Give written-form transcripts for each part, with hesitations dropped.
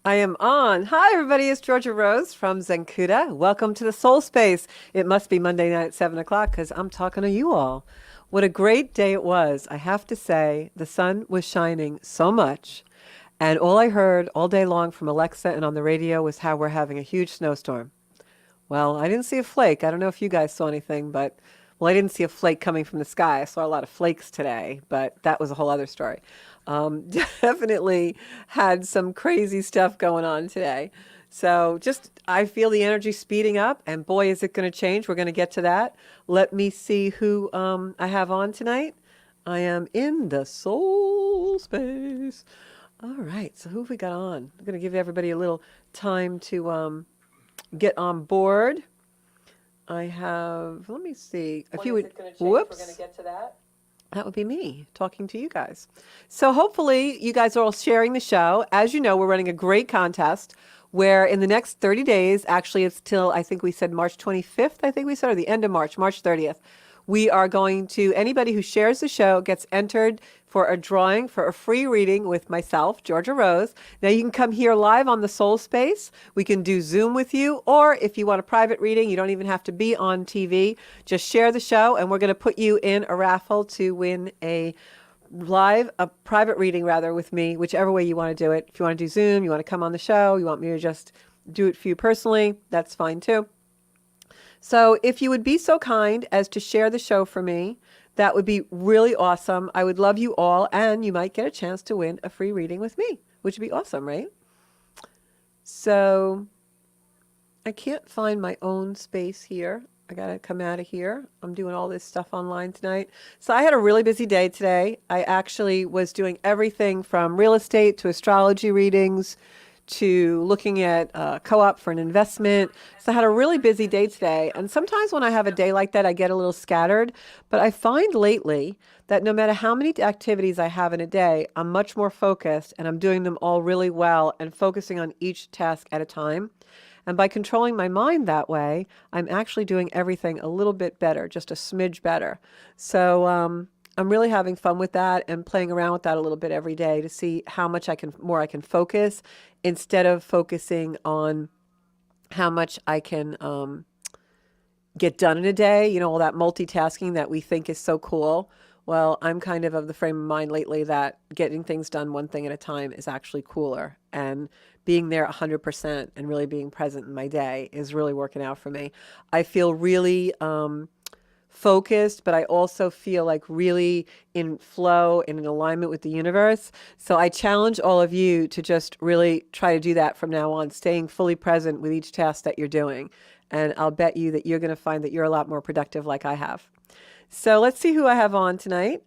I am on. Hi, everybody. It's Georgia Rose from Zenkuda. Welcome to the Soul Space. It must be Monday night at 7 o'clock because I'm talking to you all. What a great day it was. I have to say, the sun was shining so much. And all I heard all day long from Alexa and on the radio was how we're having a huge snowstorm. Well, I didn't see a flake. I don't know if you guys saw anything, but well, I didn't see a flake coming from the sky. I saw a lot of flakes today, but that was a whole other story. Definitely had some crazy stuff going on today. So just, I feel the energy speeding up, and boy, is it going to change. We're going to get to that. Let me see who I have on tonight. I am in the soul space. All right, so who have we got on? I'm going to give everybody a little time to get on board. I have, let me see, if you would, whoops, that would be me talking to you guys. So hopefully you guys are all sharing the show. As you know, we're running a great contest where in the next 30 days, actually it's till, I think we said March 25th, I think we said, or the end of March, March 30th. We are going to, anybody who shares the show gets entered for a drawing for a free reading with myself, Georgia Rose. Now you can come here live on the Soul Space. We can do Zoom with you, or if you want a private reading, you don't even have to be on TV. Just share the show, and we're going to put you in a raffle to win a private reading rather with me, whichever way you want to do it. If you want to do Zoom, you want to come on the show, you want me to just do it for you personally, that's fine too. So if you would be so kind as to share the show for me, that would be really awesome. I would love you all, and you might get a chance to win a free reading with me, which would be awesome, right? So I can't find my own space here. I got to come out of here. I'm doing all this stuff online tonight. So I had a really busy day today. I actually was doing everything from real estate to astrology readings to looking at co-op for an investment. So I had a really busy day today. And sometimes when I have a day like that, I get a little scattered. But I find lately that no matter how many activities I have in a day, I'm much more focused and I'm doing them all really well and focusing on each task at a time. And by controlling my mind that way, I'm actually doing everything a little bit better, just a smidge better. So I'm really having fun with that and playing around with that a little bit every day to see how much more I can focus instead of focusing on how much I can get done in a day, all that multitasking that we think is so cool. Well, I'm kind of the frame of mind lately that getting things done one thing at a time is actually cooler. And being there 100% and really being present in my day is really working out for me. I feel really focused, but I also feel like really in flow and in alignment with the universe. So I challenge all of you to just really try to do that from now on, staying fully present with each task that you're doing. And I'll bet you that you're going to find that you're a lot more productive like I have. So let's see who I have on tonight.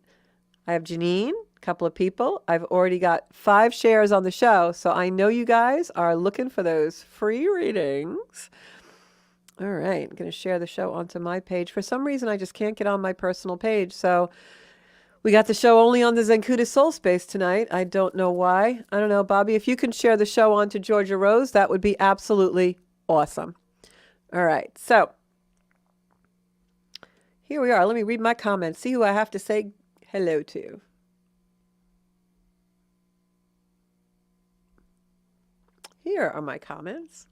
I have Janine, a couple of people. I've already got 5 shares on the show, so I know you guys are looking for those free readings. All right, I'm going to share the show onto my page. For some reason, I just can't get on my personal page, so we got the show only on the Zenkuda Soul Space tonight. I don't know why. I don't know, Bobby, if you can share the show onto Georgia Rose, that would be absolutely awesome. All right, so here we are. Let me read my comments, see who I have to say hello to. Here are my comments.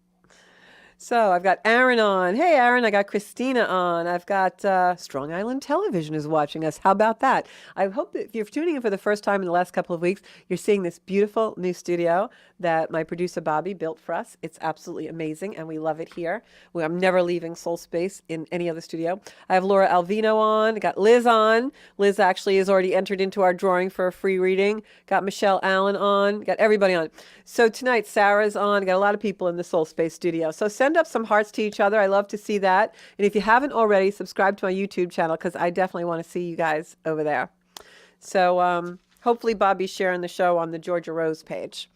So I've got Aaron on. Hey, Aaron, I got Christina on. I've got Strong Island Television is watching us. How about that? I hope that if you're tuning in for the first time in the last couple of weeks, you're seeing this beautiful new studio that my producer Bobby built for us. It's absolutely amazing, and we love it here. I'm never leaving Soul Space in any other studio. I have Laura Alvino on. I got Liz on. Liz actually has already entered into our drawing for a free reading. Got Michelle Allen on. Got everybody on. So tonight, Sarah's on. Got a lot of people in the Soul Space studio. So send up some hearts to each other. I love to see that. And if you haven't already, subscribe to my YouTube channel because I definitely want to see you guys over there. So hopefully Bobby's sharing the show on the Georgia Rose page.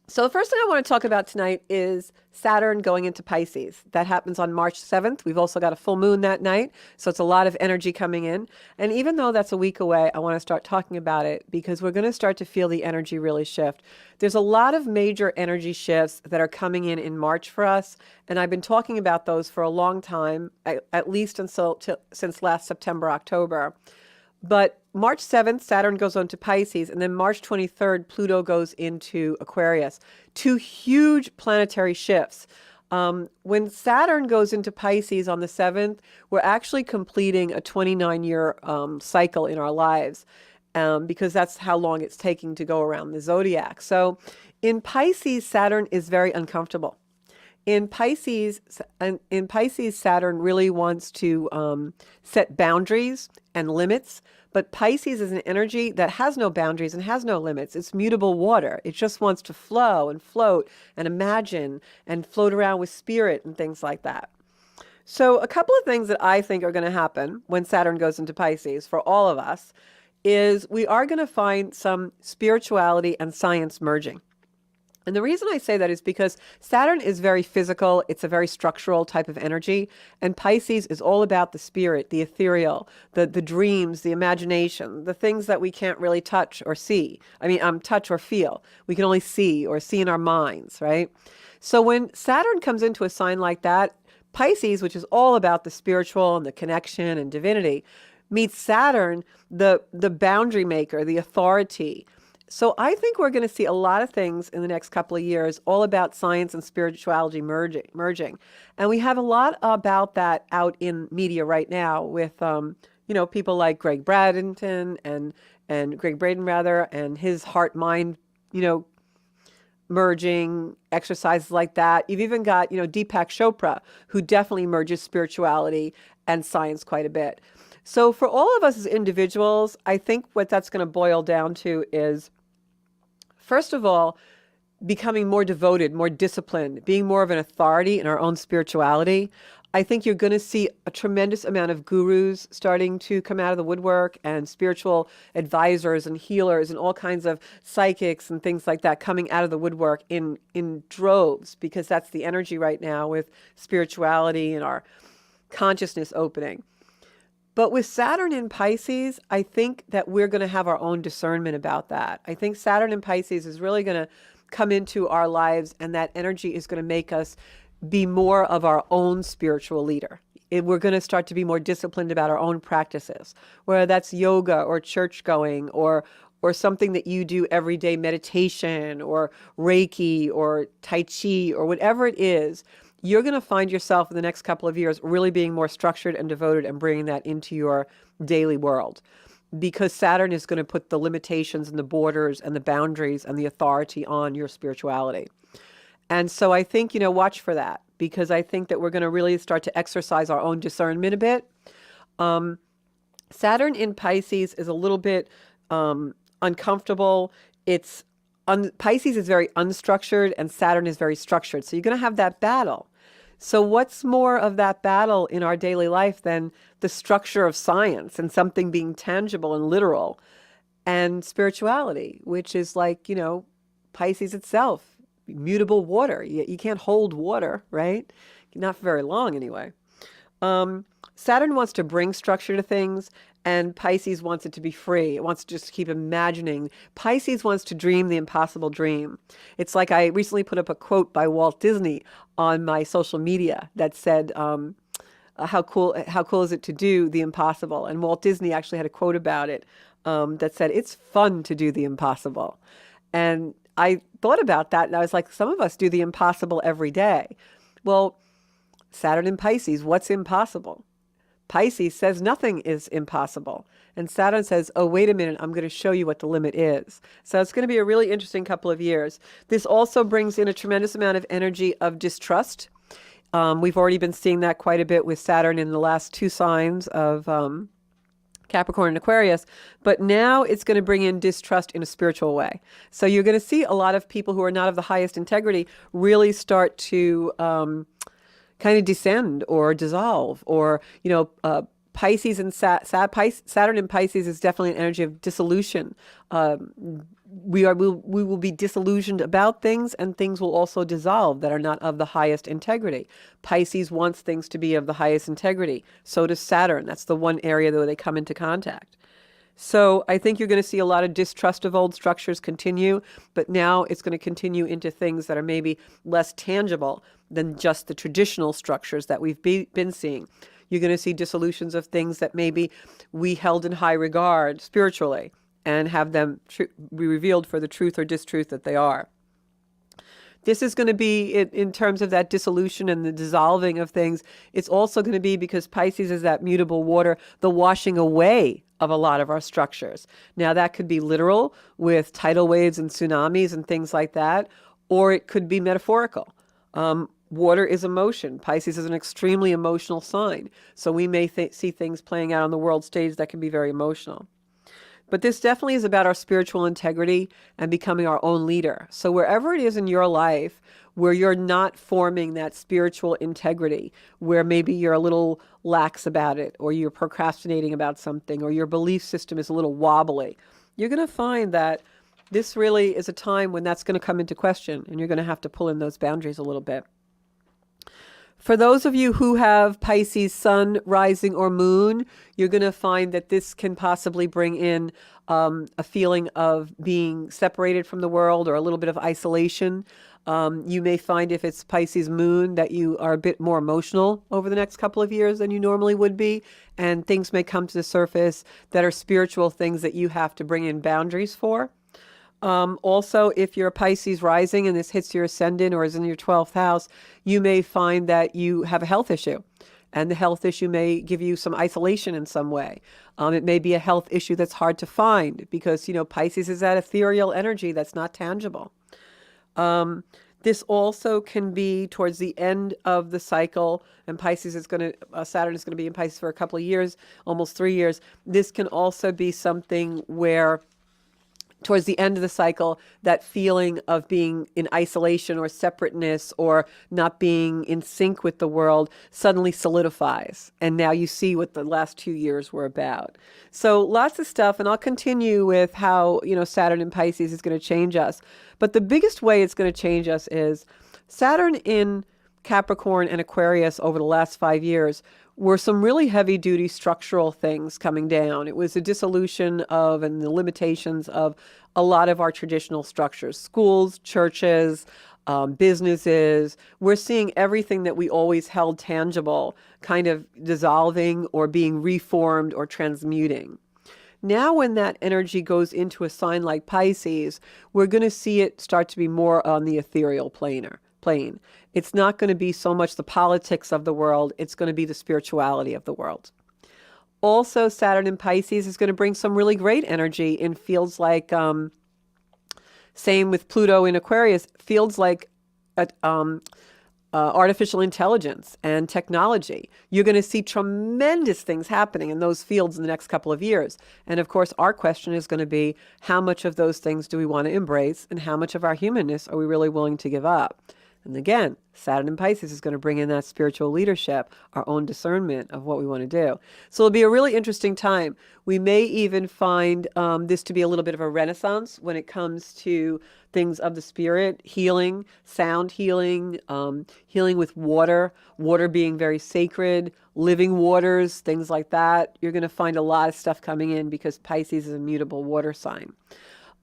So the first thing I want to talk about tonight is Saturn going into Pisces. That happens on March 7th. We've also got a full moon that night, so it's a lot of energy coming in. And even though that's a week away, I want to start talking about it because we're going to start to feel the energy really shift. There's a lot of major energy shifts that are coming in March for us, and I've been talking about those for a long time, at least since last September, October. But March 7th, Saturn goes on to Pisces, and then March 23rd, Pluto goes into Aquarius. Two huge planetary shifts. When Saturn goes into Pisces on the 7th, we're actually completing a 29-year cycle in our lives, because that's how long it's taking to go around the zodiac. So in Pisces, Saturn is very uncomfortable. In Pisces, Saturn really wants to set boundaries and limits. But Pisces is an energy that has no boundaries and has no limits. It's mutable water. It just wants to flow and float and imagine and float around with spirit and things like that. So a couple of things that I think are going to happen when Saturn goes into Pisces for all of us is we are going to find some spirituality and science merging. And the reason I say that is because Saturn is very physical. It's a very structural type of energy. And Pisces is all about the spirit, the ethereal, the dreams, the imagination, the things that we can't really touch or see. Touch or feel. We can only see or see in our minds, right? So when Saturn comes into a sign like that, Pisces, which is all about the spiritual and the connection and divinity, meets Saturn, the boundary maker, the authority. So I think we're going to see a lot of things in the next couple of years, all about science and spirituality merging. And we have a lot about that out in media right now with, people like Greg Bradenton and Greg Braden rather, and his heart-mind, merging exercises like that. You've even got, Deepak Chopra, who definitely merges spirituality and science quite a bit. So for all of us as individuals, I think what that's going to boil down to is, first of all, becoming more devoted, more disciplined, being more of an authority in our own spirituality. I think you're going to see a tremendous amount of gurus starting to come out of the woodwork, and spiritual advisors and healers and all kinds of psychics and things like that coming out of the woodwork in droves, because that's the energy right now with spirituality and our consciousness opening. But with Saturn in Pisces, I think that we're going to have our own discernment about that. I think Saturn in Pisces is really going to come into our lives, and that energy is going to make us be more of our own spiritual leader. We're going to start to be more disciplined about our own practices, whether that's yoga or church going or something that you do every day, meditation or Reiki or Tai Chi or whatever it is. You're going to find yourself in the next couple of years really being more structured and devoted and bringing that into your daily world, because Saturn is going to put the limitations and the borders and the boundaries and the authority on your spirituality. And so I think, watch for that, because I think that we're going to really start to exercise our own discernment a bit. Saturn in Pisces is a little bit uncomfortable. Pisces is very unstructured and Saturn is very structured. So you're going to have that battle. So what's more of that battle in our daily life than the structure of science and something being tangible and literal, and spirituality, which is like, Pisces itself, mutable water. You can't hold water, right? Not for very long anyway. Saturn wants to bring structure to things, and Pisces wants it to be free. It wants to just keep imagining. Pisces wants to dream the impossible dream. It's like I recently put up a quote by Walt Disney on my social media that said, how cool is it to do the impossible? And Walt Disney actually had a quote about it that said, it's fun to do the impossible. And I thought about that, and I was like, some of us do the impossible every day. Well, Saturn in Pisces, what's impossible? Pisces says nothing is impossible. And Saturn says, oh, wait a minute, I'm going to show you what the limit is. So it's going to be a really interesting couple of years. This also brings in a tremendous amount of energy of distrust. We've already been seeing that quite a bit with Saturn in the last two signs of Capricorn and Aquarius, but now it's going to bring in distrust in a spiritual way. So you're going to see a lot of people who are not of the highest integrity really start to kind of descend or dissolve, or Pisces and Saturn in Pisces is definitely an energy of dissolution. We will be disillusioned about things, and things will also dissolve that are not of the highest integrity. Pisces wants things to be of the highest integrity. So does Saturn. That's the one area where they come into contact. So I think you're going to see a lot of distrust of old structures continue, but now it's going to continue into things that are maybe less tangible than just the traditional structures that we've been seeing. You're going to see dissolutions of things that maybe we held in high regard spiritually and have them be revealed for the truth or distruth that they are. This is going to be, in terms of that dissolution and the dissolving of things, it's also going to be, because Pisces is that mutable water, the washing away of a lot of our structures. Now, that could be literal with tidal waves and tsunamis and things like that, or it could be metaphorical. Water is emotion. Pisces is an extremely emotional sign. So we may see things playing out on the world stage that can be very emotional. But this definitely is about our spiritual integrity and becoming our own leader. So wherever it is in your life where you're not forming that spiritual integrity, where maybe you're a little lax about it, or you're procrastinating about something, or your belief system is a little wobbly, you're going to find that this really is a time when that's going to come into question, and you're going to have to pull in those boundaries a little bit. For those of you who have Pisces sun, rising, or moon, you're going to find that this can possibly bring in a feeling of being separated from the world, or a little bit of isolation. You may find, if it's Pisces moon, that you are a bit more emotional over the next couple of years than you normally would be, and things may come to the surface that are spiritual things that you have to bring in boundaries for. Also, if you're a Pisces rising and this hits your ascendant or is in your 12th house, you may find that you have a health issue. And the health issue may give you some isolation in some way. It may be a health issue that's hard to find because, Pisces is that ethereal energy that's not tangible. This also can be towards the end of the cycle, and Pisces is Saturn is going to be in Pisces for a couple of years, almost 3 years. This can also be something where, towards the end of the cycle, that feeling of being in isolation or separateness or not being in sync with the world suddenly solidifies. And now you see what the last 2 years were about. So lots of stuff. And I'll continue with how, Saturn in Pisces is going to change us. But the biggest way it's going to change us is Saturn in Capricorn and Aquarius over the last 5 years were some really heavy duty structural things coming down. It was a dissolution of and the limitations of a lot of our traditional structures, schools, churches, businesses. We're seeing everything that we always held tangible kind of dissolving or being reformed or transmuting. Now, when that energy goes into a sign like Pisces, we're going to see it start to be more on the ethereal plane. It's not going to be so much the politics of the world. It's going to be the spirituality of the world. Also, Saturn in Pisces is going to bring some really great energy in fields like, same with Pluto in Aquarius, fields like artificial intelligence and technology. You're going to see tremendous things happening in those fields in the next couple of years. And of course, our question is going to be, how much of those things do we want to embrace, and how much of our humanness are we really willing to give up? And again, Saturn in Pisces is going to bring in that spiritual leadership, our own discernment of what we want to do. So it'll be a really interesting time. We may even find this to be a little bit of a renaissance when it comes to things of the spirit, healing, sound healing, healing with water being very sacred, living waters, things like that. You're going to find a lot of stuff coming in because Pisces is a mutable water sign.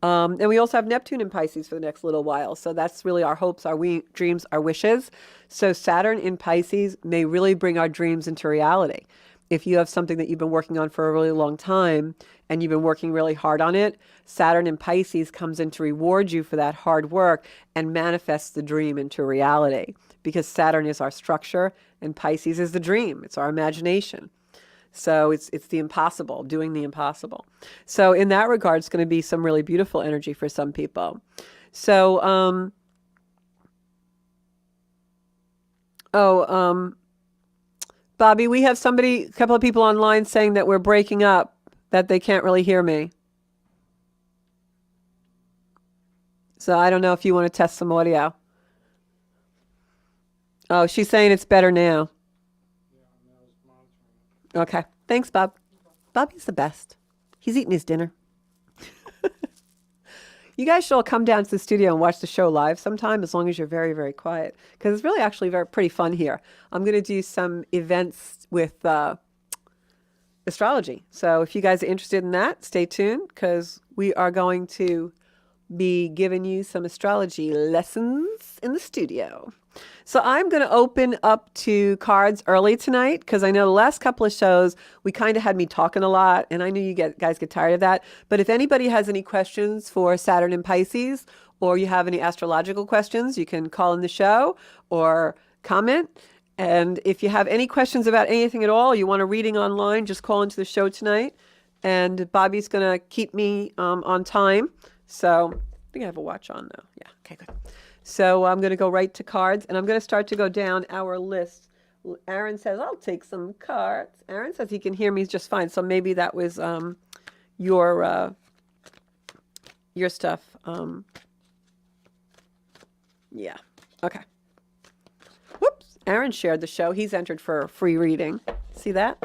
And we also have Neptune in Pisces for the next little while. So that's really our hopes, our dreams, our wishes. So Saturn in Pisces may really bring our dreams into reality. If you have something that you've been working on for a really long time and you've been working really hard on it, Saturn in Pisces comes in to reward you for that hard work and manifests the dream into reality, because Saturn is our structure and Pisces is the dream. It's our imagination. So it's the impossible, doing the impossible. So in that regard, it's going to be some really beautiful energy for some people. So, Bobby, we have a couple of people online saying that we're breaking up, that they can't really hear me. So I don't know if you want to test some audio. Oh, she's saying it's better now. Okay. Thanks, Bob. Bobby's the best. He's eating his dinner. You guys should all come down to the studio and watch the show live sometime, as long as you're very, very quiet, because it's really actually pretty fun here. I'm going to do some events with astrology. So if you guys are interested in that, stay tuned, because we are going to be giving you some astrology lessons in the studio. So I'm going to open up to cards early tonight because I know the last couple of shows we kind of had me talking a lot, and I knew guys get tired of that. But if anybody has any questions for Saturn and Pisces, or you have any astrological questions, you can call in the show or comment. And if you have any questions about anything at all, you want a reading online, just call into the show tonight. And Bobby's going to keep me on time. So I think I have a watch on now. Yeah, okay, good. So I'm going to go right to cards, and I'm going to start to go down our list. Aaron says, I'll take some cards. Aaron says he can hear me just fine. So maybe that was your stuff. Yeah. Okay. Whoops. Aaron shared the show. He's entered for a free reading. See that?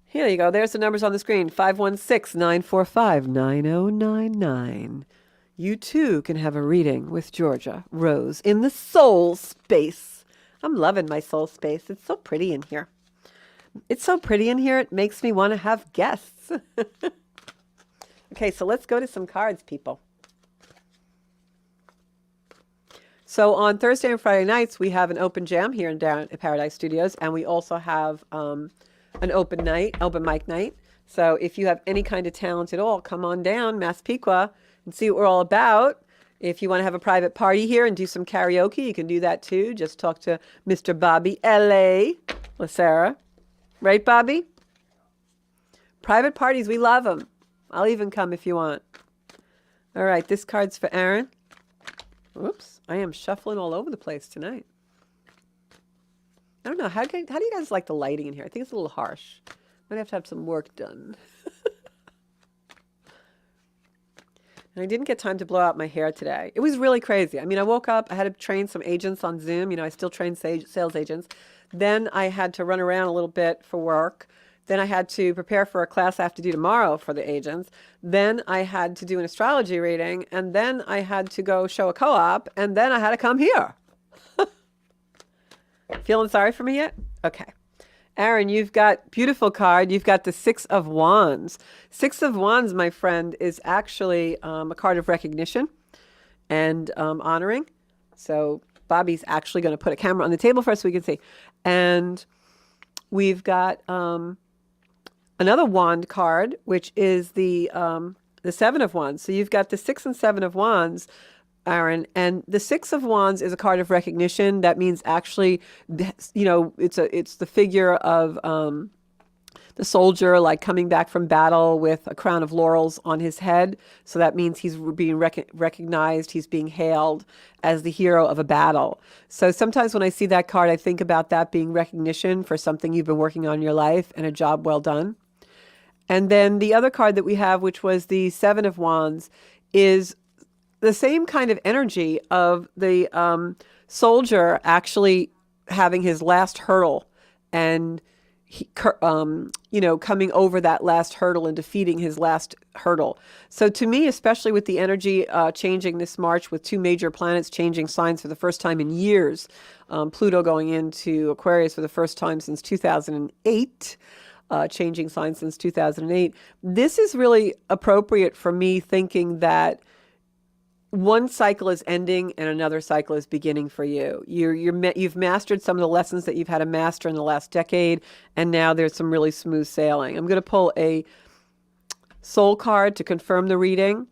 Here you go. There's the numbers on the screen. 516-945-9099. You too can have a reading with Georgia Rose in the soul space. I'm loving my soul space. It's so pretty in here. It's so pretty in here. It makes me want to have guests. Okay, so let's go to some cards, people. So on Thursday and Friday nights, we have an open jam here down at Paradise Studios, and we also have an open mic night. So if you have any kind of talent at all, come on down, Massapequa, and see what we're all about. If you want to have a private party here and do some karaoke, you can do that too. Just talk to Mr. Bobby L.A. Lacera. Right, Bobby? Private parties, we love them. I'll even come if you want. All right, this card's for Aaron. Oops, I am shuffling all over the place tonight. I don't know, how do you guys like the lighting in here? I think it's a little harsh. Might have to have some work done. And I didn't get time to blow out my hair today. It was really crazy. I mean, I woke up, I had to train some agents on Zoom. You know, I still train sales agents. Then I had to run around a little bit for work. Then I had to prepare for a class I have to do tomorrow for the agents. Then I had to do an astrology reading. And then I had to go show a co-op. And then I had to come here. Feeling sorry for me yet? Okay. Aaron, you've got beautiful card. You've got the Six of Wands. Six of Wands, my friend, is actually a card of recognition and honoring. So Bobby's actually going to put a camera on the table for us so we can see. And we've got another wand card, which is the Seven of Wands. So you've got the Six and Seven of Wands, Aaron, and the Six of Wands is a card of recognition. That means actually, you know, it's the figure of the soldier, like coming back from battle with a crown of laurels on his head. So that means he's being recognized, he's being hailed as the hero of a battle. So sometimes when I see that card, I think about that being recognition for something you've been working on in your life and a job well done. And then the other card that we have, which was the Seven of Wands, is the same kind of energy of the soldier actually having his last hurdle and coming over that last hurdle and defeating his last hurdle. So to me, especially with the energy changing this March with two major planets changing signs for the first time in years, Pluto going into Aquarius for the first time since 2008, changing signs since 2008, this is really appropriate for me thinking that one cycle is ending and another cycle is beginning for you. You've mastered some of the lessons that you've had to master in the last decade, and now there's some really smooth sailing. I'm going to pull a soul card to confirm the reading,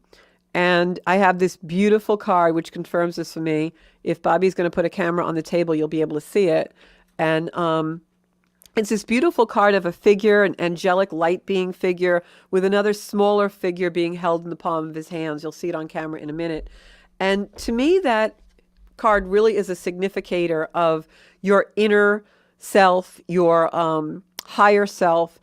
and I have this beautiful card which confirms this for me. If Bobby's going to put a camera on the table, you'll be able to see it. And it's this beautiful card of a figure, an angelic light being figure, with another smaller figure being held in the palm of his hands. You'll see it on camera in a minute. And to me, that card really is a significator of your inner self, your higher self,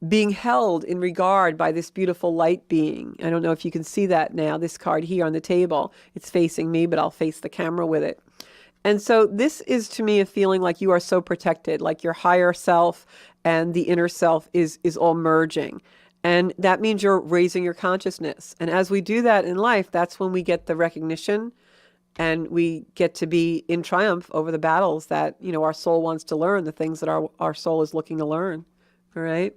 being held in regard by this beautiful light being. I don't know if you can see that now, this card here on the table. It's facing me, but I'll face the camera with it. And so this is to me a feeling like you are so protected, like your higher self and the inner self is all merging. And that means you're raising your consciousness. And as we do that in life, that's when we get the recognition and we get to be in triumph over the battles that, you know, our soul wants to learn, the things that our soul is looking to learn. All right.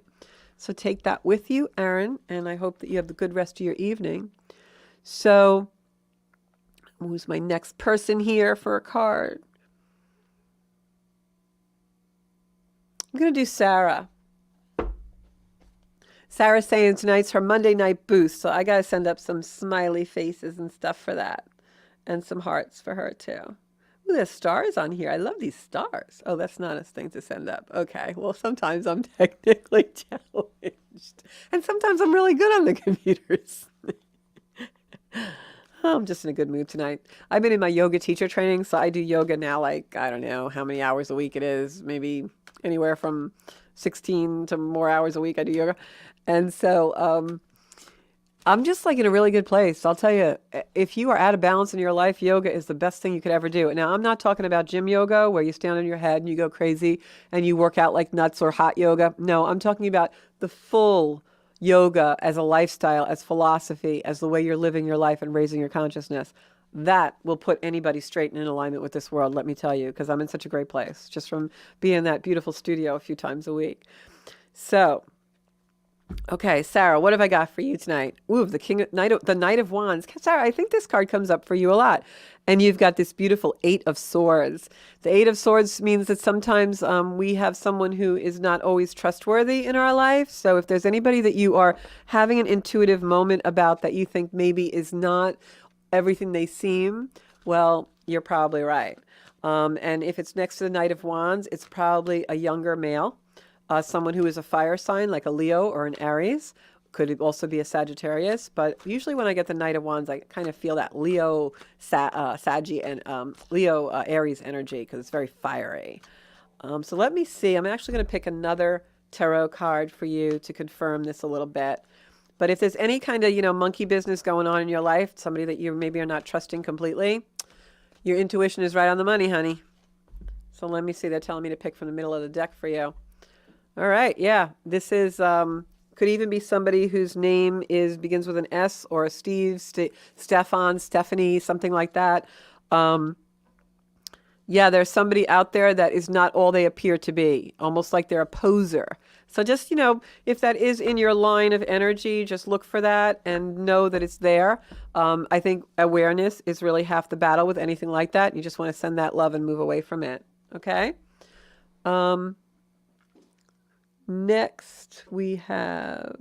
So take that with you, Aaron, and I hope that you have the good rest of your evening. So who's my next person here for a card? I'm going to do Sarah. Sarah's saying tonight's her Monday night boost, so I got to send up some smiley faces and stuff for that. And some hearts for her too. Ooh, there's stars on here. I love these stars. Oh, that's not a thing to send up. Okay, well, sometimes I'm technically challenged. And sometimes I'm really good on the computers. I'm just in a good mood tonight. I've been in my yoga teacher training, so I do yoga now, like, I don't know how many hours a week it is, maybe anywhere from 16 to more hours a week I do yoga. And so I'm just like in a really good place. I'll tell you, if you are out of balance in your life, yoga is the best thing you could ever do. Now, I'm not talking about gym yoga where you stand on your head and you go crazy and you work out like nuts or hot yoga. No, I'm talking about the full yoga as a lifestyle, as philosophy, as the way you're living your life and raising your consciousness. That will put anybody straight and in alignment with this world, let me tell you, because I'm in such a great place just from being in that beautiful studio a few times a week. So, okay, Sarah, what have I got for you tonight? Ooh, the Knight of Wands. Sarah, I think this card comes up for you a lot. And you've got this beautiful Eight of Swords. The Eight of Swords means that sometimes we have someone who is not always trustworthy in our life. So if there's anybody that you are having an intuitive moment about that you think maybe is not everything they seem, well, you're probably right. And if it's next to the Knight of Wands, it's probably a younger male. Someone who is a fire sign, like a Leo or an Aries, could also be a Sagittarius. But usually when I get the Knight of Wands, I kind of feel that Leo, Saggy, and Leo Aries energy because it's very fiery. So let me see. I'm actually going to pick another tarot card for you to confirm this a little bit. But if there's any kind of, monkey business going on in your life, somebody that you maybe are not trusting completely, your intuition is right on the money, honey. So let me see. They're telling me to pick from the middle of the deck for you. All right, yeah. This is could even be somebody whose name begins with an S or a Steve, Stefan, Stephanie, something like that. Yeah, there's somebody out there that is not all they appear to be, almost like they're a poser. So just, if that is in your line of energy, just look for that and know that it's there. I think awareness is really half the battle with anything like that. You just want to send that love and move away from it. Okay? Next, we have,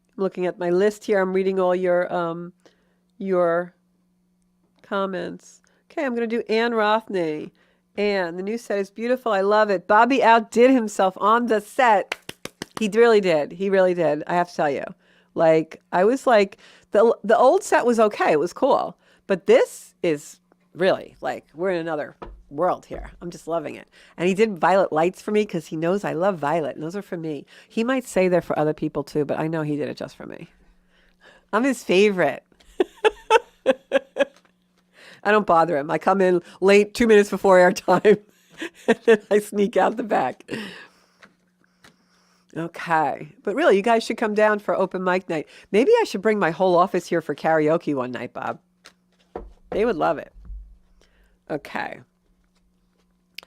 I'm looking at my list here. I'm reading all your comments. Okay, I'm going to do Anne Rothney. Anne, the new set is beautiful. I love it. Bobby outdid himself on the set. He really did. He really did. I have to tell you. Like, I was like, the old set was okay. It was cool. But this is really, like, we're in another world here. I'm just loving it. And he did violet lights for me because he knows I love violet, and those are for me. He might say they're for other people too, but I know he did it just for me. I'm his favorite. I don't bother him. I come in late, 2 minutes before airtime, and then I sneak out the back. Okay. But really, you guys should come down for open mic night. Maybe I should bring my whole office here for karaoke one night, Bob. They would love it. Okay.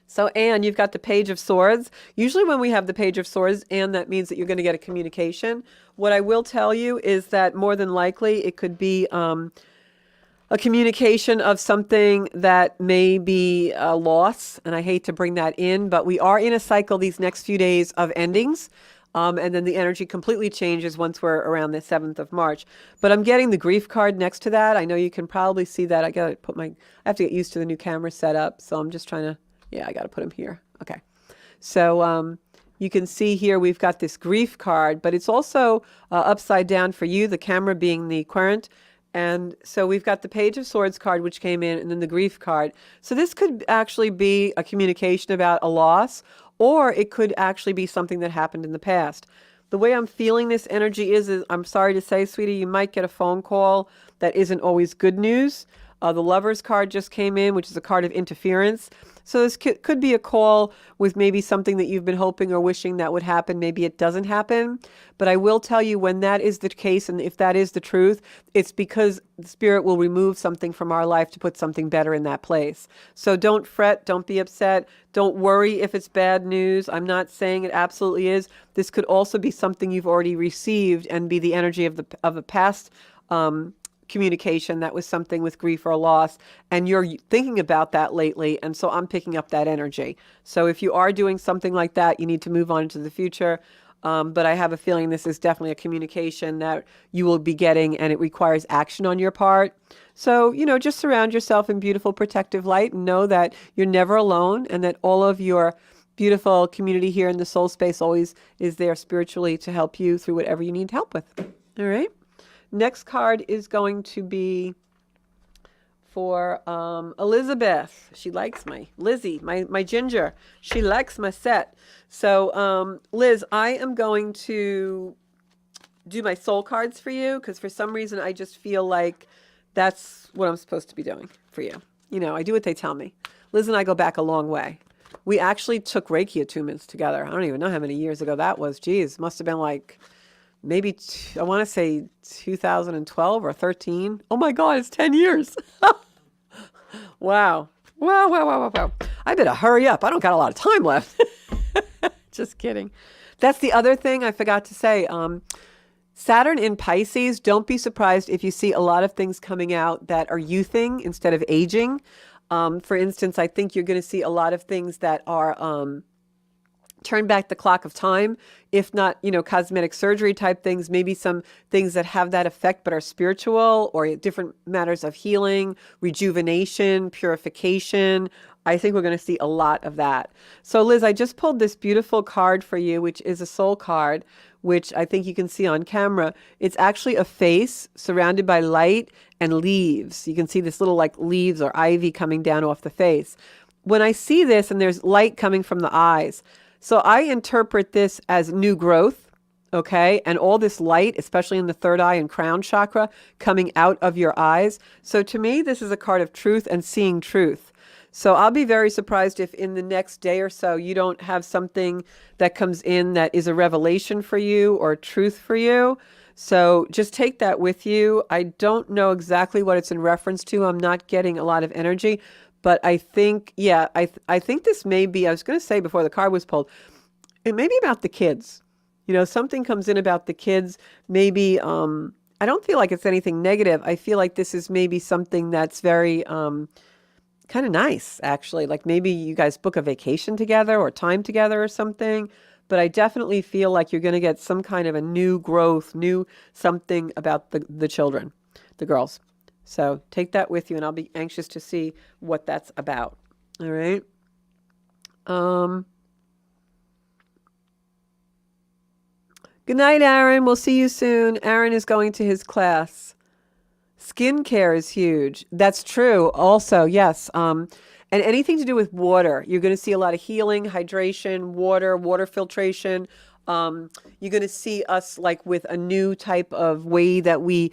So, Anne, you've got the Page of Swords. Usually when we have the Page of Swords, Anne, that means that you're going to get a communication. What I will tell you is that more than likely it could be a communication of something that may be a loss. And I hate to bring that in, but we are in a cycle these next few days of endings. And then the energy completely changes once we're around the 7th of March. But I'm getting the grief card next to that. I know you can probably see that. I have to get used to the new camera setup. So I'm just trying to, I got to put them here. Okay. So you can see here we've got this grief card, but it's also upside down for you, the camera being the querent. And so we've got the Page of Swords card, which came in, and then the grief card. So this could actually be a communication about a loss, or it could actually be something that happened in the past. The way I'm feeling this energy is I'm sorry to say, sweetie, you might get a phone call that isn't always good news. The Lovers card just came in, which is a card of interference. So this could be a call with maybe something that you've been hoping or wishing that would happen. Maybe it doesn't happen. But I will tell you, when that is the case, and if that is the truth, it's because the Spirit will remove something from our life to put something better in that place. So don't fret. Don't be upset. Don't worry if it's bad news. I'm not saying it absolutely is. This could also be something you've already received and be the energy of a past communication that was something with grief or loss, and you're thinking about that lately, and so I'm picking up that energy. So if you are doing something like that, you need to move on into the future. But I have a feeling this is definitely a communication that you will be getting, and it requires action on your part. So, just surround yourself in beautiful protective light and know that you're never alone, and that all of your beautiful community here in the soul space always is there spiritually to help you through whatever you need help with. All right. Next card is going to be for Elizabeth. She likes Lizzie, my ginger. She likes my set. So, Liz, I am going to do my soul cards for you because for some reason I just feel like that's what I'm supposed to be doing for you. I do what they tell me. Liz and I go back a long way. We actually took Reiki attunements together. I don't even know how many years ago that was. Geez, must have been like maybe, I want to say 2012 or 13. Oh my God, it's 10 years. Wow. Wow. I better hurry up. I don't got a lot of time left. Just kidding. That's the other thing I forgot to say. Saturn in Pisces, don't be surprised if you see a lot of things coming out that are youthing instead of aging. For instance, I think you're going to see a lot of things that are turn back the clock of time, if not, cosmetic surgery type things, maybe some things that have that effect but are spiritual, or different matters of healing, rejuvenation, purification. I think we're going to see a lot of that. So Liz, I just pulled this beautiful card for you, which is a soul card, which I think you can see on camera. It's actually a face surrounded by light and leaves. You can see this little like leaves or ivy coming down off the face. When I see this and there's light coming from the eyes, so I interpret this as new growth, okay? And all this light, especially in the third eye and crown chakra, coming out of your eyes. So to me, this is a card of truth and seeing truth. So I'll be very surprised if in the next day or so you don't have something that comes in that is a revelation for you or truth for you. So just take that with you. I don't know exactly what it's in reference to. I'm not getting a lot of energy. But I think, I think this may be, I was going to say before the card was pulled, it may be about the kids. Something comes in about the kids. Maybe, I don't feel like it's anything negative. I feel like this is maybe something that's very kind of nice, actually. Like maybe you guys book a vacation together or time together or something. But I definitely feel like you're going to get some kind of a new growth, new something about the children, the girls. So take that with you, and I'll be anxious to see what that's about. All right. Good night, Aaron. We'll see you soon. Aaron is going to his class. Skincare is huge. That's true. Also, yes. And anything to do with water. You're going to see a lot of healing, hydration, water filtration. You're going to see us like with a new type of way that we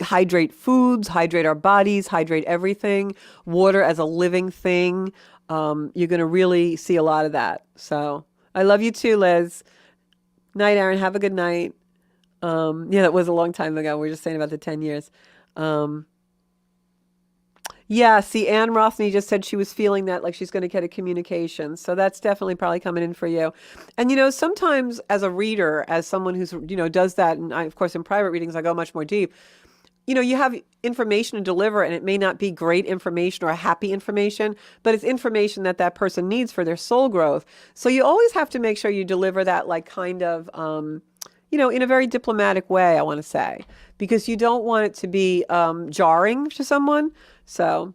hydrate foods, hydrate our bodies, hydrate everything. Water as a living thing. You're going to really see a lot of that. So I love you too, Liz. Night, Aaron. Have a good night. That was a long time ago. We were just saying about the 10 years. Yeah, see, Anne Rothney just said she was feeling that like she's going to get a communication. So that's definitely probably coming in for you. And, sometimes as a reader, as someone who's, does that, and I, of course, in private readings, I go much more deep. You have information to deliver, and it may not be great information or happy information, but it's information that that person needs for their soul growth. So you always have to make sure you deliver that like kind of, in a very diplomatic way, I want to say, because you don't want it to be jarring to someone. So,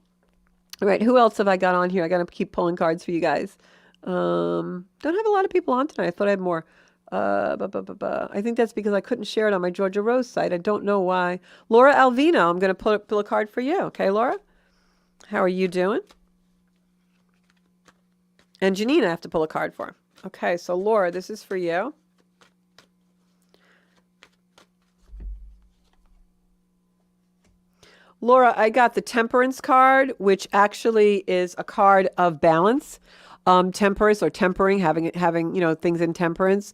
all right, who else have I got on here? I got to keep pulling cards for you guys. Don't have a lot of people on tonight. I thought I had more. I think that's because I couldn't share it on my Georgia Rose site. I don't know why. Laura Alvino, I'm going to pull a card for you. Okay, Laura? How are you doing? And Janine, I have to pull a card for. Okay, so Laura, this is for you. Laura, I got the Temperance card, which actually is a card of balance, temperance or tempering, having things in temperance.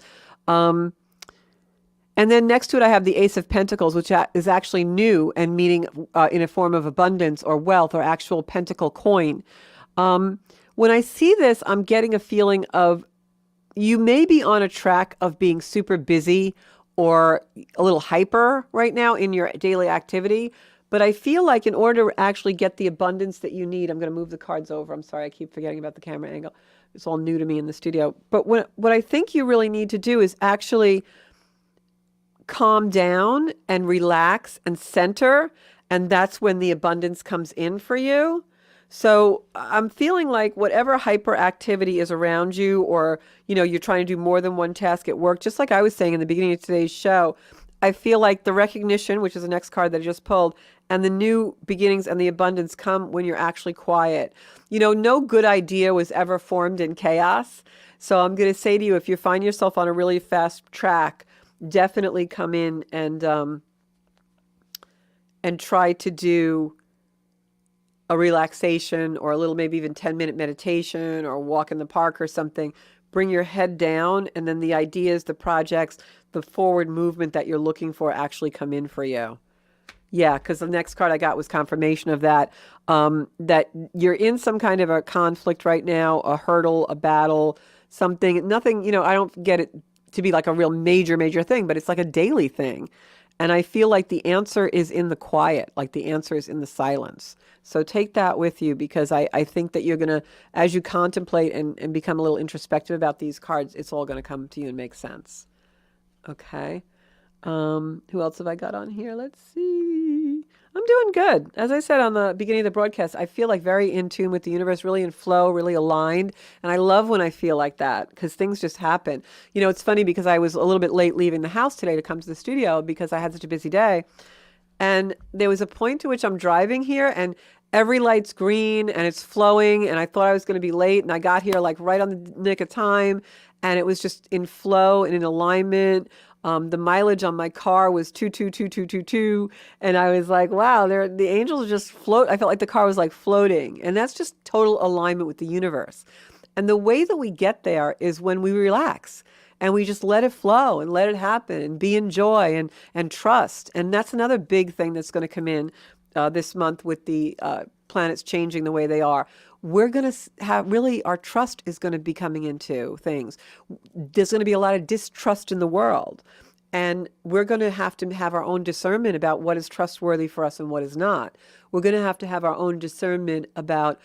And then next to it, I have the Ace of Pentacles, which is actually new and meaning in a form of abundance or wealth or actual pentacle coin. When I see this, I'm getting a feeling of you may be on a track of being super busy or a little hyper right now in your daily activity. But I feel like in order to actually get the abundance that you need, I'm going to move the cards over. I'm sorry, I keep forgetting about the camera angle. It's all new to me in the studio. But what I think you really need to do is actually calm down and relax and center. And that's when the abundance comes in for you. So I'm feeling like whatever hyperactivity is around you, or, you're trying to do more than one task at work, just like I was saying in the beginning of today's show, I feel like the recognition, which is the next card that I just pulled, and the new beginnings and the abundance come when you're actually quiet. No good idea was ever formed in chaos. So I'm going to say to you, if you find yourself on a really fast track, definitely come in and try to do a relaxation or a little, maybe even 10-minute meditation or walk in the park or something. Bring your head down, and then the ideas, the projects, the forward movement that you're looking for actually come in for you. Yeah, because the next card I got was confirmation of that, that you're in some kind of a conflict right now, a hurdle, a battle, something, nothing, I don't get it to be like a real major, major thing, but it's like a daily thing. And I feel like the answer is in the quiet, like the answer is in the silence. So take that with you, because I think that you're going to, as you contemplate and become a little introspective about these cards, it's all going to come to you and make sense. Okay. Who else have I got on here? Let's see. I'm doing good. As I said on the beginning of the broadcast, I feel like very in tune with the universe, really in flow, really aligned. And I love when I feel like that, because things just happen. It's funny because I was a little bit late leaving the house today to come to the studio because I had such a busy day. And there was a point to which I'm driving here and every light's green and it's flowing. And I thought I was going to be late. And I got here like right on the nick of time. And it was just in flow and in alignment. The mileage on my car was 2222222, and I was like, wow, the angels just float. I felt like the car was like floating, and that's just total alignment with the universe. And the way that we get there is when we relax and we just let it flow and let it happen and be in joy and trust. And that's another big thing that's going to come in this month with the planets changing the way they are. We're going to have really, our trust is going to be coming into things. There's going to be a lot of distrust in the world. And we're going to have our own discernment about what is trustworthy for us and what is not. We're going to have our own discernment about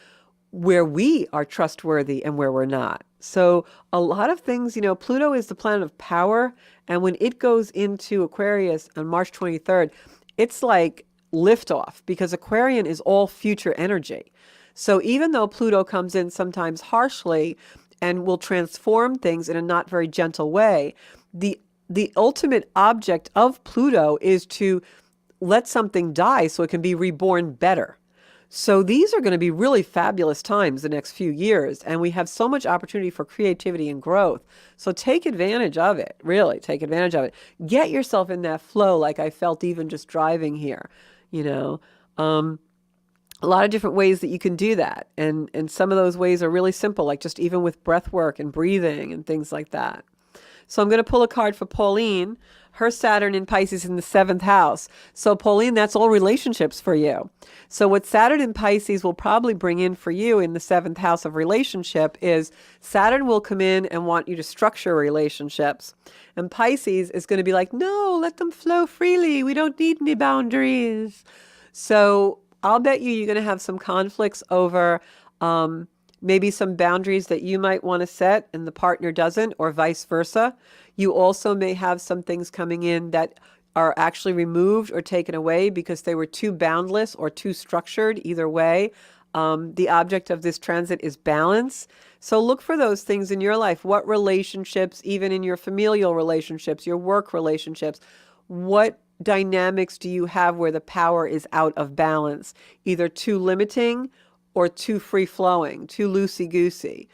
where we are trustworthy and where we're not. So a lot of things, Pluto is the planet of power. And when it goes into Aquarius on March 23rd, it's like liftoff, because Aquarian is all future energy. So even though Pluto comes in sometimes harshly and will transform things in a not very gentle way, the ultimate object of Pluto is to let something die so it can be reborn better. So these are going to be really fabulous times the next few years, and we have so much opportunity for creativity and growth. So take advantage of it, really take advantage of it. Get yourself in that flow like I felt even just driving here, a lot of different ways that you can do that. And some of those ways are really simple, like just even with breath work and breathing and things like that. So I'm going to pull a card for Pauline. Her Saturn in Pisces in the 7th house. So Pauline, that's all relationships for you. So what Saturn in Pisces will probably bring in for you in the 7th house of relationship is Saturn will come in and want you to structure relationships. And Pisces is going to be like, no, let them flow freely. We don't need any boundaries. So I'll bet you're going to have some conflicts over maybe some boundaries that you might want to set and the partner doesn't, or vice versa. You also may have some things coming in that are actually removed or taken away because they were too boundless or too structured. Either way, the object of this transit is balance. So look for those things in your life. What relationships, even in your familial relationships, your work relationships, what dynamics do you have where the power is out of balance, either too limiting or too free-flowing, too loosey-goosey?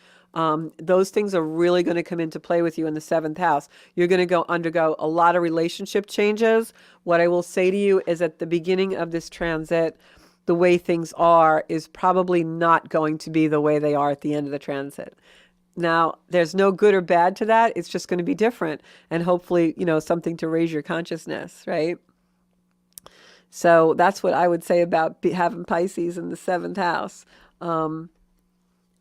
Those things are really going to come into play with you in the 7th house. You're going to undergo a lot of relationship changes. What I will say to you is at the beginning of this transit, the way things are is probably not going to be the way they are at the end of the transit. Now, there's no good or bad to that. It's just going to be different. And hopefully, something to raise your consciousness, right? So that's what I would say about having Pisces in the 7th house.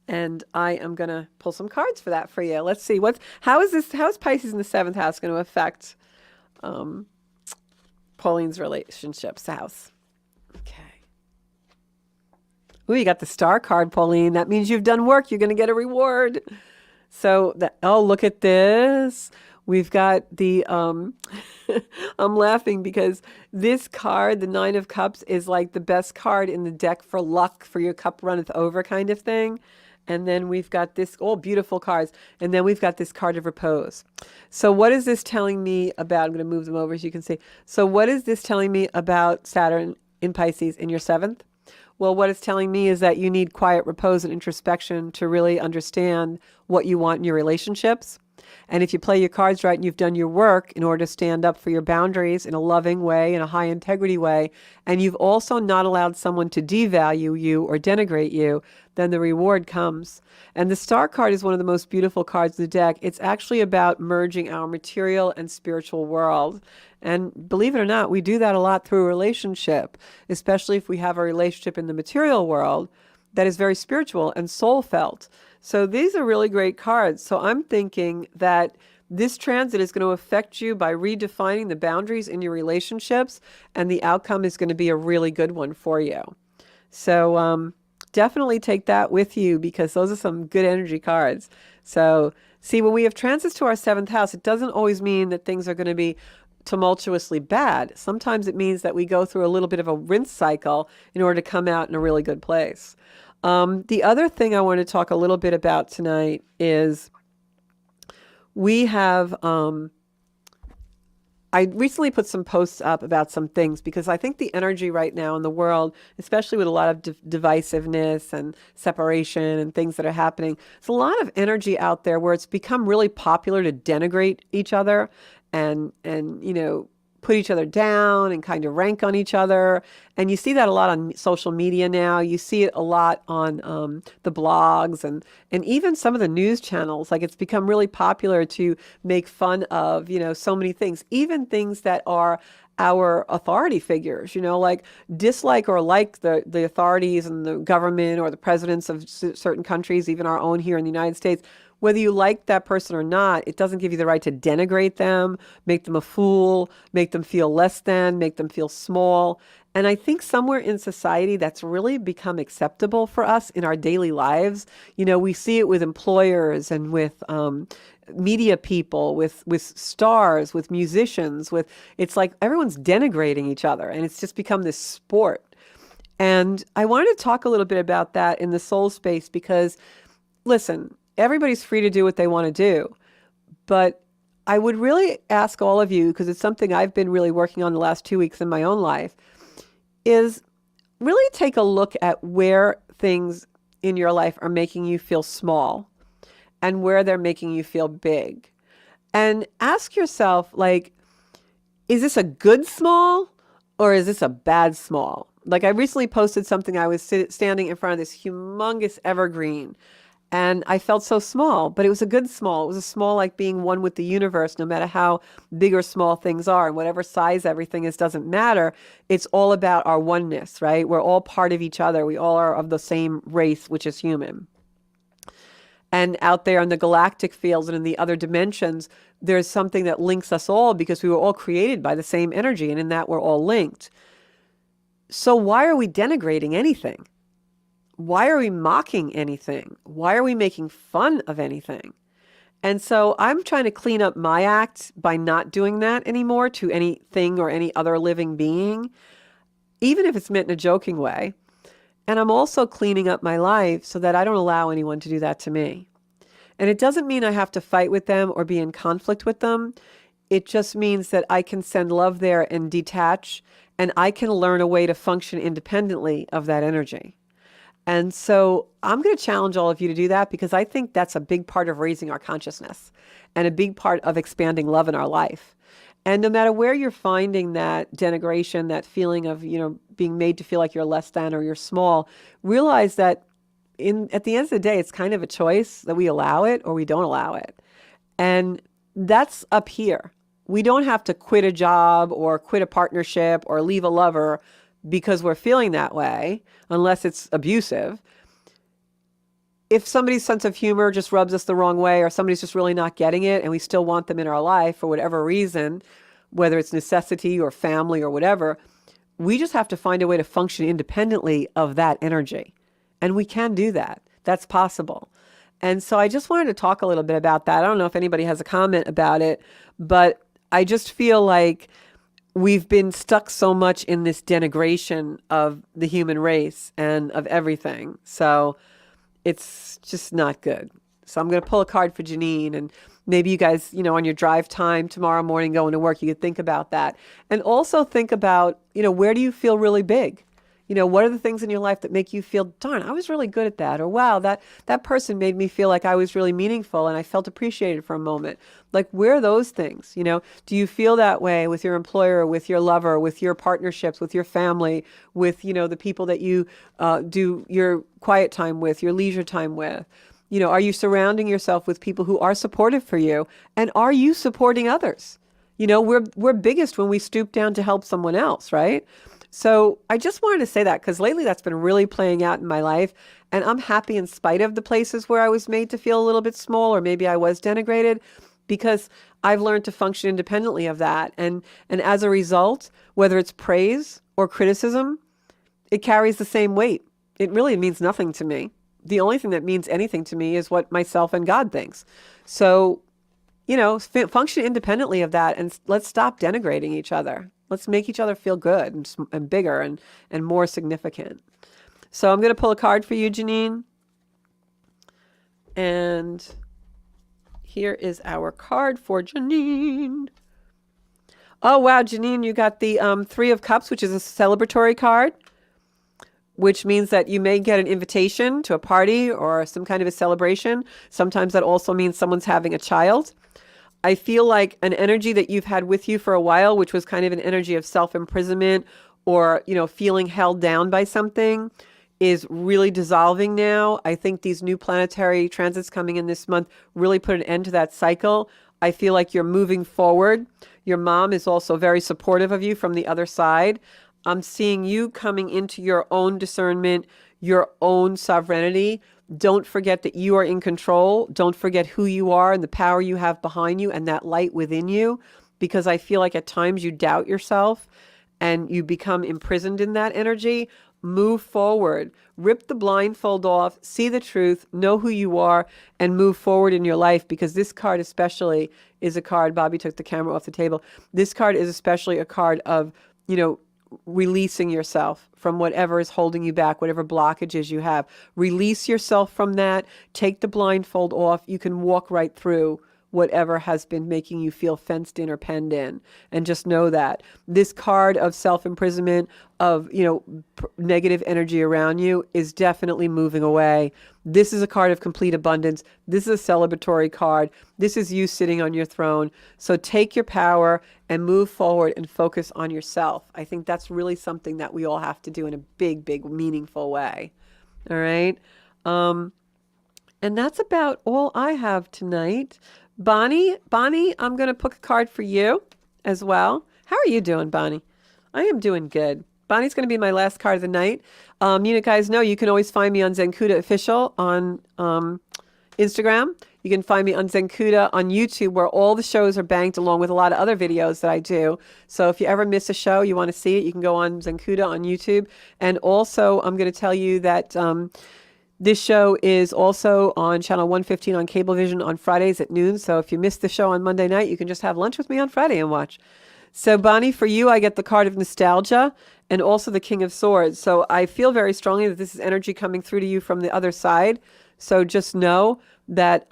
And I am going to pull some cards for that for you. Let's see how is Pisces in the 7th house going to affect um, Pauline's relationships house. Okay. Ooh, you got the star card, Pauline. That means you've done work. You're going to get a reward. So that, oh, look at this. We've got the I'm laughing because this card, the Nine of Cups, is like the best card in the deck for luck, for your cup runneth over kind of thing. And then we've got this, all beautiful cards. And then we've got this card of repose. So what is this telling me about? I'm going to move them over so you can see. So what is this telling me about Saturn in Pisces in your seventh? Well, what it's telling me is that you need quiet repose and introspection to really understand what you want in your relationships. And if you play your cards right and you've done your work in order to stand up for your boundaries in a loving way, in a high integrity way, and you've also not allowed someone to devalue you or denigrate you, then the reward comes. And the star card is one of the most beautiful cards in the deck. It's actually about merging our material and spiritual world. And believe it or not, we do that a lot through a relationship, especially if we have a relationship in the material world that is very spiritual and soul felt. So these are really great cards. So I'm thinking that this transit is going to affect you by redefining the boundaries in your relationships, and the outcome is going to be a really good one for you. So definitely take that with you because those are some good energy cards. So see, when we have transits to our seventh house, it doesn't always mean that things are going to be tumultuously bad. Sometimes it means that we go through a little bit of a rinse cycle in order to come out in a really good place. The other thing I want to talk a little bit about tonight is we have, I recently put some posts up about some things because I think the energy right now in the world, especially with a lot of divisiveness and separation and things that are happening, there's a lot of energy out there where it's become really popular to denigrate each other and put each other down and kind of rank on each other. And you see that a lot on social media now. You see it a lot on the blogs and even some of the news channels. Like it's become really popular to make fun of, so many things, even things that are our authority figures, like dislike or like the authorities and the government or the presidents of certain countries, even our own here in the United States. Whether you like that person or not, it doesn't give you the right to denigrate them, make them a fool, make them feel less than, make them feel small. And I think somewhere in society that's really become acceptable for us in our daily lives. We see it with employers and with media people, with stars, with musicians, it's like everyone's denigrating each other and it's just become this sport. And I wanted to talk a little bit about that in the soul space because, listen, everybody's free to do what they want to do. But I would really ask all of you, because it's something I've been really working on the last 2 weeks in my own life, is really take a look at where things in your life are making you feel small and where they're making you feel big. And ask yourself, is this a good small or is this a bad small? Like I recently posted something, I was standing in front of this humongous evergreen and I felt so small, but it was a good small. It was a small like being one with the universe, no matter how big or small things are. And whatever size everything is doesn't matter. It's all about our oneness, right? We're all part of each other. We all are of the same race, which is human. And out there in the galactic fields and in the other dimensions, there's something that links us all because we were all created by the same energy. And in that, we're all linked. So why are we denigrating anything? Why are we mocking anything? Why are we making fun of anything? And so I'm trying to clean up my act by not doing that anymore to anything or any other living being, even if it's meant in a joking way. And I'm also cleaning up my life so that I don't allow anyone to do that to me. And it doesn't mean I have to fight with them or be in conflict with them. It just means that I can send love there and detach, and I can learn a way to function independently of that energy. And so I'm going to challenge all of you to do that because I think that's a big part of raising our consciousness and a big part of expanding love in our life. And no matter where you're finding that denigration, that feeling of, being made to feel like you're less than or you're small, realize that at the end of the day, it's kind of a choice that we allow it or we don't allow it. And that's up here. We don't have to quit a job or quit a partnership or leave a lover because we're feeling that way, unless it's abusive. If somebody's sense of humor just rubs us the wrong way or somebody's just really not getting it and we still want them in our life for whatever reason, whether it's necessity or family or whatever. We just have to find a way to function independently of that energy. And we can do that. That's possible. And so I just wanted to talk a little bit about that. I don't know if anybody has a comment about it, but I just feel like we've been stuck so much in this denigration of the human race and of everything. So it's just not good. So I'm going to pull a card for Janine, and maybe you guys, on your drive time tomorrow morning going to work, you could think about that. And also think about, where do you feel really big? What are the things in your life that make you feel, darn, I was really good at that? Or wow, that person made me feel like I was really meaningful and I felt appreciated for a moment. Like, where are those things? Do you feel that way with your employer, with your lover, with your partnerships, with your family, with, the people that you do your quiet time with, your leisure time with? Are you surrounding yourself with people who are supportive for you? And are you supporting others? We're biggest when we stoop down to help someone else, right? So I just wanted to say that because lately that's been really playing out in my life. And I'm happy in spite of the places where I was made to feel a little bit small, or maybe I was denigrated, because I've learned to function independently of that. And as a result, whether it's praise or criticism, it carries the same weight. It really means nothing to me. The only thing that means anything to me is what myself and God thinks. So, function independently of that, and let's stop denigrating each other. Let's make each other feel good and bigger and more significant. So I'm going to pull a card for you, Janine. And here is our card for Janine. Oh, wow, Janine, you got the Three of Cups, which is a celebratory card, which means that you may get an invitation to a party or some kind of a celebration. Sometimes that also means someone's having a child. I feel like an energy that you've had with you for a while, which was kind of an energy of self-imprisonment or, feeling held down by something, is really dissolving now. I think these new planetary transits coming in this month really put an end to that cycle. I feel like you're moving forward. Your mom is also very supportive of you from the other side. I'm seeing you coming into your own discernment, your own sovereignty. Don't forget that you are in control. Don't forget who you are and the power you have behind you and that light within you, because I feel like at times you doubt yourself and you become imprisoned in that energy. Move forward. Rip the blindfold off. See the truth. Know who you are and move forward in your life, because this card especially is a card. Bobby took the camera off the table. This card is especially a card of, releasing yourself from whatever is holding you back, whatever blockages you have. Release yourself from that. Take the blindfold off. You can walk right through whatever has been making you feel fenced in or penned in. And just know that this card of self-imprisonment, of, negative energy around you is definitely moving away. This is a card of complete abundance. This is a celebratory card. This is you sitting on your throne. So take your power and move forward and focus on yourself. I think that's really something that we all have to do in a big, big, meaningful way. All right. And that's about all I have tonight. Bonnie, I'm going to pick a card for you as well. How are you doing, Bonnie? I am doing good. Bonnie's going to be my last card of the night. You guys know you can always find me on Zenkuda Official on Instagram. You can find me on Zenkuda on YouTube, where all the shows are banked along with a lot of other videos that I do. So if you ever miss a show, you want to see it, you can go on Zenkuda on YouTube. And also, I'm going to tell you that this show is also on channel 115 on Cablevision on Fridays at noon. So if you missed the show on Monday night, you can just have lunch with me on Friday and watch. So Bonnie, for you, I get the card of nostalgia and also the King of Swords. So I feel very strongly that this is energy coming through to you from the other side. So just know that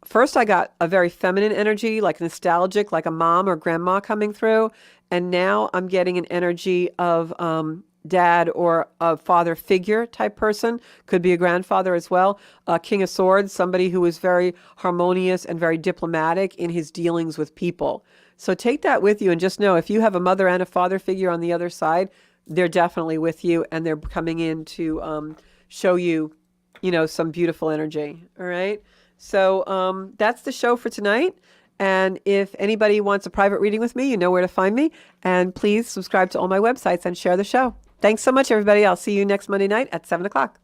first I got a very feminine energy, like nostalgic, like a mom or grandma coming through. And now I'm getting an energy of dad or a father figure type person. Could be a grandfather as well. King of Swords, somebody who is very harmonious and very diplomatic in his dealings with people. So take that with you and just know if you have a mother and a father figure on the other side, they're definitely with you and they're coming in to show you, some beautiful energy. All right. So that's the show for tonight. And if anybody wants a private reading with me, you know where to find me. And please subscribe to all my websites and share the show. Thanks so much, everybody. I'll see you next Monday night at 7 o'clock.